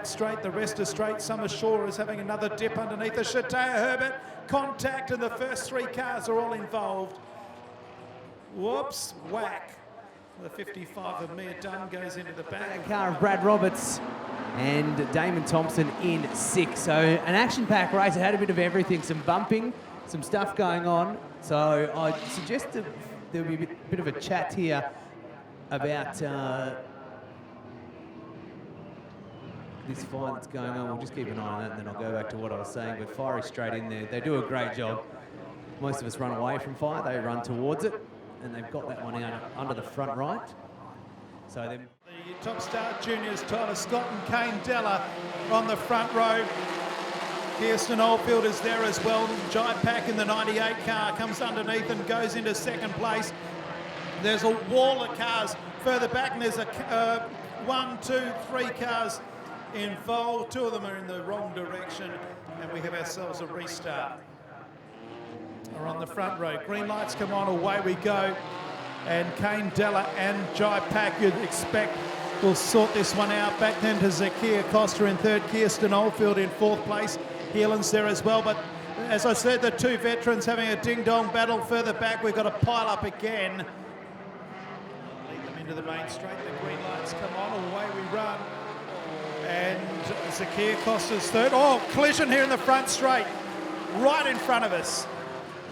straight, the rest are straight. Summer Shore is having another dip underneath the Shatea Herbert. Contact, and the first three cars are all involved. Whoops, whack. The 55 of Mia Dunn goes into the back. Car of Brad Roberts and Damon Thompson in 6. So an action-packed race. It had a bit of everything, some bumping, some stuff going on. So I suggest that there'll be a bit of a chat here about this fight that's going on. We'll just keep an eye on that, and then I'll go back to what I was saying. But Fiery straight in there. They do a great job. Most of us run away from fire. They run towards it, and they've got that one under the front right. So then the Top Star Juniors, Tyler Scott and Kane Della on the front row. Kirsten Oldfield is there as well. Jai Pack in the 98 car comes underneath and goes into second place. There's a wall of cars further back, and there's a 1, 2, 3 cars involved. 2 of them are in the wrong direction, and we have ourselves a restart. We're on the front row. Green lights come on, away we go. And Kane Della and Jai Pack, you'd expect, will sort this one out. Back then to Zakia Costa in third, Kirsten Oldfield in fourth place. Heelan's there as well, but as I said, the 2 veterans having a ding-dong battle further back. We've got a pile up again. Lead them into the main straight. The green lights come on, away we run. And Zakia Costa's third. Oh, collision here in the front straight, right in front of us.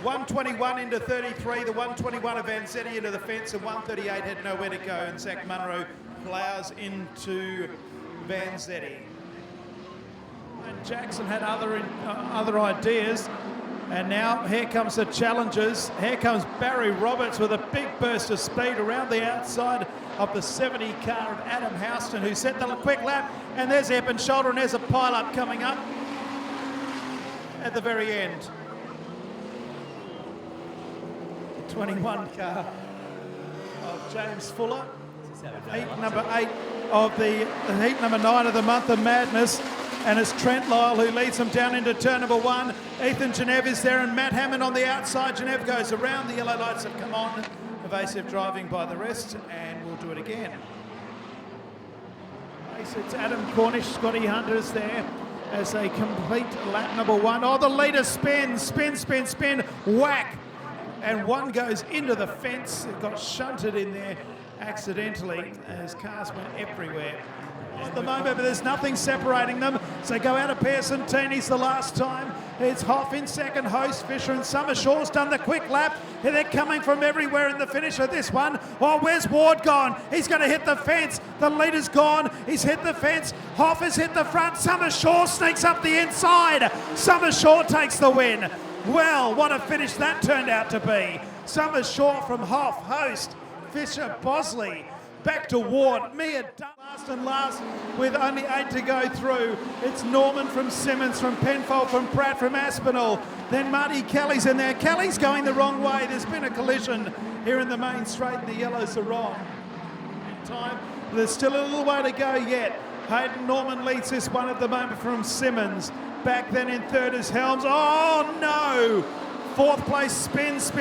121 into 33, the 121 of Vanzetti into the fence, and 138 had nowhere to go, and Zach Munro plows into Vanzetti. And Jackson had other ideas, and now here comes the challengers. Here comes Barry Roberts with a big burst of speed around the outside of the 70 car of Adam Houston, who set the quick lap, and there's Eppin Shoulder, and there's a pile-up coming up at the very end. 21 car of James Fuller, heat number 8 of the heat number 9 of the month of madness, and it's Trent Lyle who leads them down into turn number 1. Ethan Genev is there, and Matt Hammond on the outside. Genev goes around, the yellow lights have come on. Evasive driving by the rest, and we'll do it again. It's Adam Cornish, Scotty Hunter's there as they complete lap number 1. Oh, the leader spins, whack! And one goes into the fence. It got shunted in there accidentally as cars went everywhere. At the moment, but there's nothing separating them. So go out of Pearson Teeny's the last time. It's Hoff in second, Host, Fisher and Summer Shore's done the quick lap. They're coming from everywhere in the finish of this one. Oh, where's Ward gone? He's going to hit the fence. The leader's gone. He's hit the fence. Hoff has hit the front. Summer Shore sneaks up the inside. Summer Shore takes the win. Well, what a finish that turned out to be. Summer Shore from Hoff, Host, Fisher, Bosley, back to Ward. Mia Dunn last with only 8 to go through. It's Norman from Simmons, from Penfold, from Pratt, from Aspinall. Then Marty Kelly's in there. Kelly's going the wrong way. There's been a collision here in the main straight, and the yellows are wrong. In time, there's still a little way to go yet. Hayden Norman leads this one at the moment from Simmons. Back then in third is Helms. Oh no! Fourth place, spins.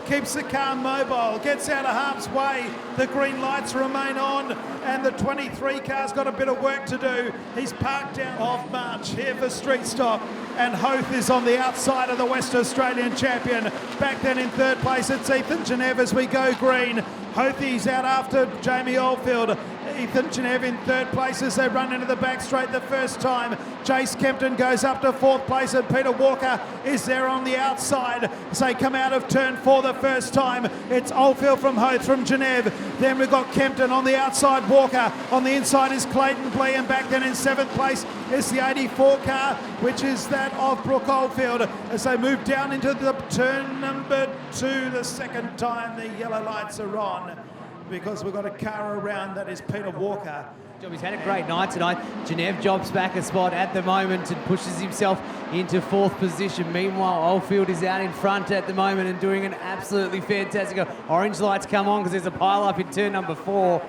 Keeps the car mobile, gets out of harm's way. The green lights remain on, and the 23 car's got a bit of work to do. He's parked down off March here for street stop, and Hoth is on the outside of the West Australian champion. Back then in third place, it's Ethan Genev as we go green. Hothie's out after Jamie Oldfield. Ethan Genev in third place as they run into the back straight the first time. Jace Kempton goes up to fourth place, and Peter Walker is there on the outside as they come out of turn 4 the first time. It's Oldfield from Hoth from Genev. Then we've got Kempton on the outside, Walker. On the inside is Clayton Blee, and back then in 7th place is the 84 car, which is that of Brooke Oldfield as they move down into the turn number 2 the second time. The yellow lights are on because we've got a car around. That is Peter Walker. He's had a great night tonight. Genev jobs back a spot at the moment and pushes himself into 4th position. Meanwhile, Oldfield is out in front at the moment and doing an absolutely fantastic. Orange lights come on because there's a pile up in turn number 4.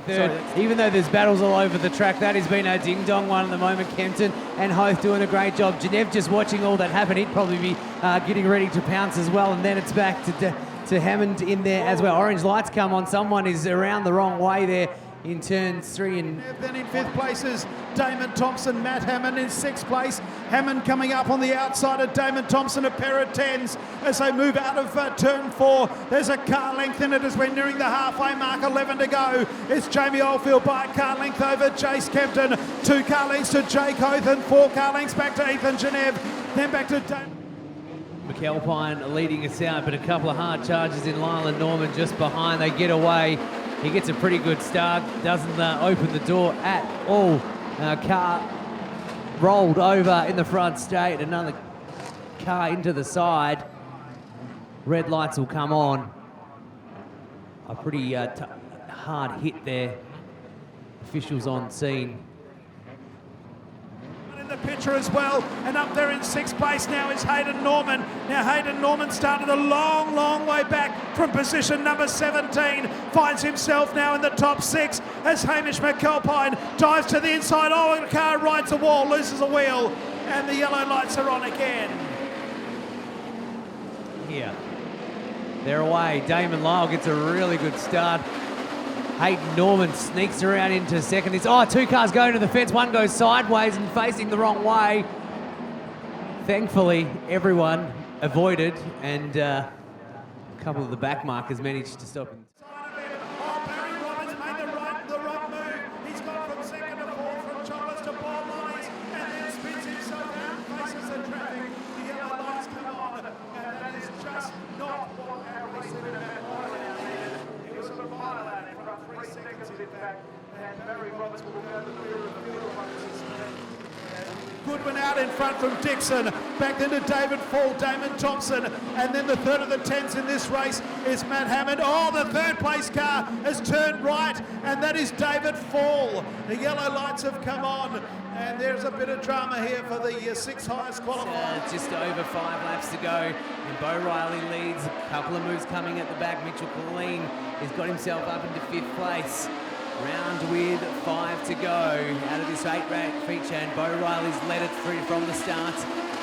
Third, even though there's battles all over the track, that has been a ding-dong one at the moment. Kempton and Hoth doing a great job. Genev just watching all that happen. He'd probably be getting ready to pounce as well, and then it's back to Hammond in there as well. Orange lights come on. Someone is around the wrong way there in turns 3 and... Then in 5th place is Damon Thompson, Matt Hammond in 6th place. Hammond coming up on the outside of Damon Thompson, a pair of 10s as they move out of turn 4. There's a car length in it as we're nearing the halfway mark, 11 to go. It's Jamie Oldfield by a car length over Jace Kempton, 2 car lengths to Jake Hothan, 4 car lengths back to Ethan Genev, then back to Damon. McAlpine leading us out, but a couple of hard charges in Lyle Norman just behind. They get away. He gets a pretty good start, doesn't open the door at all. Car rolled over in the front straight, another car into the side. Red lights will come on. A pretty hard hit there. Officials on scene. The picture as well, and up there in 6th place now is Hayden Norman. Now Hayden Norman started a long way back from position number 17, finds himself now in the top 6 as Hamish McAlpine dives to the inside. Oh, the car rides the wall, loses a wheel, and the yellow lights are on again. Here, they're away. Damon Lyle gets a really good start. Hayden Norman sneaks around into second. It's 2 cars going to the fence. One goes sideways and facing the wrong way. Thankfully, everyone avoided, and a couple of the back markers managed to stop him. Barry Roberts made the right move. He's gone from 2nd to 4th, from Chocolates to Ball Lollies, and then spins himself out and faces the traffic. The yellow lights come on, and that is just not what our racing event was. It was a mile out in front, 3 seconds in fact, and Barry Roberts will go to the rear of the field races. Goodwin out in front from Dixon, back then to David Fall, Damon Thompson, and then the third of the 10s in this race is Matt Hammond. Oh, the 3rd place car has turned right, and that is David Fall. The yellow lights have come on, and there's a bit of drama here for the 6th highest qualifier. Just over 5 laps to go, and Bo Riley leads. A couple of moves coming at the back. Mitchell Colleen has got himself up into 5th place. Round with 5 to go out of this 8-rack feature, and Bo Riley's led it through from the start.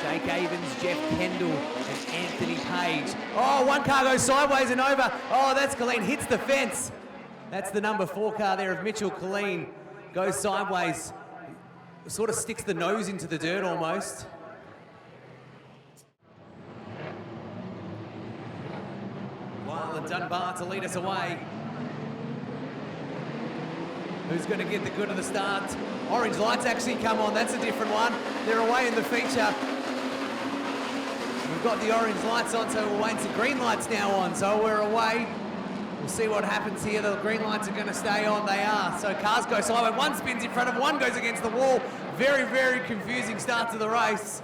Jake Avens, Jeff Kendall, and Anthony Page. Oh, one car goes sideways and over. Oh, that's Colleen, hits the fence. That's the number 4 car there of Mitchell Colleen. Goes sideways, sort of sticks the nose into the dirt almost. Lyle and Dunbar to lead us away. Who's going to get the good of the start? Orange lights actually come on. That's a different one. They're away in the feature. We've got the orange lights on, so we're waiting for green lights now on. So we're away. We'll see what happens here. The green lights are going to stay on. They are. So cars go sideways. One spins in front of one, goes against the wall. Very confusing start to the race.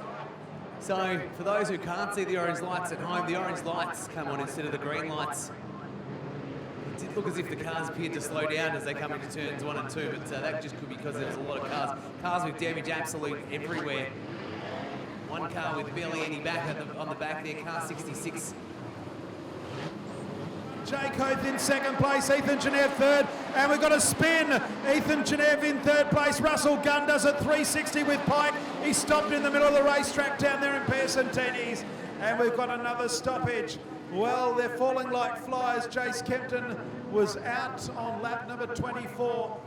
So for those who can't see the orange lights at home, the orange lights come on instead of the green lights. It did look as if the cars appeared to slow down as they come into turns 1 and 2, but that just could be because there's a lot of cars. Cars with damage absolute everywhere. One car with barely any back on the back there, car 66. Jake Hoth in 2nd place, Ethan Genev 3rd, and we've got a spin. Ethan Genev in 3rd place, Russell Gunn does it 360 with Pike. He stopped in the middle of the racetrack down there in Pearson Tennies, and we've got another stoppage. Well, they're falling like flies. Jace Kempton was out on lap number 24.